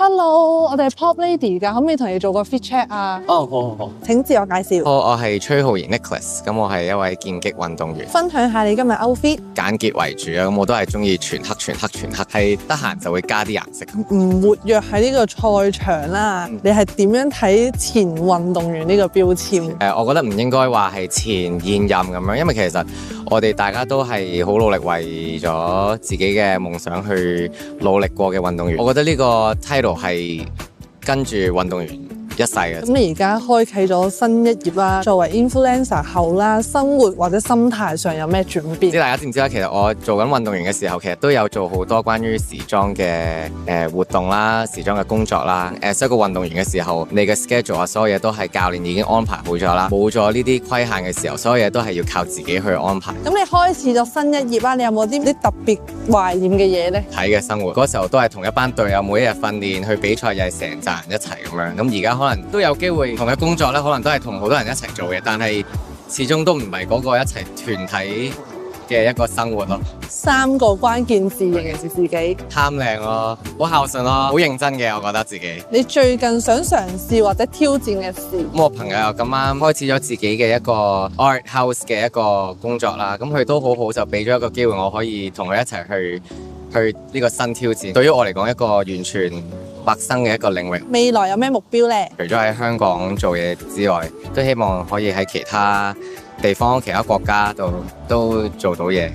Hello，我哋係 Pop Lady 㗎，可唔可以同你做個 fit check 啊？好。請自我介紹。我係崔浩然 Nicholas， 咁我係一位劍擊運動員，分享下你今日 outfit。簡潔為主啊，咁我都係中意全黑，係得閒就會加啲顏色。唔活躍喺呢個賽場啦，你係點樣睇前運動員呢個標籤？我覺得唔應該話係前現任咁樣，因為其實我哋大家都係好努力為咗自己嘅夢想去努力過嘅運動員。我覺得呢個 title 係跟住運動員一世嘅。咁你而家開啟咗新一頁啦，作為 influencer 後啦，生活或者心態上有咩轉變？唔知大家知唔知啦？其實我做緊運動員嘅時候，其實都有做好多關於時裝嘅活動啦、時裝嘅工作啦。所以個運動員嘅時候，你嘅 schedule 啊，所有嘢都係教練已經安排好咗啦。冇咗呢啲規限嘅時候，所有嘢都係要靠自己去安排。咁你開始咗新一頁啦，你有冇啲特別懷念嘅嘢呢？睇嘅生活嗰時候都係同一班隊友每一日訓練去比賽，又係成扎人一齊咁樣。咁而家可能都有機會同嘅工作咧，可能都係同好多人一齊做嘅，但係始終都唔係嗰個一齊團體嘅一個生活咯。3個關鍵字形容自己：貪靚咯，好孝順咯，好認真嘅，我覺得自己。你最近想嘗試或者挑戰嘅事？咁我朋友又咁啱開始咗自己嘅一個 art house 嘅一個工作啦，咁佢都好好，就俾咗一個機會我可以同佢一齊去呢個新挑戰。對於我嚟講，一個完全陌生嘅一個領域。未來有咩目標呢？除咗喺香港做嘢之外，都希望可以喺其他地方、其他國家度都做到嘢。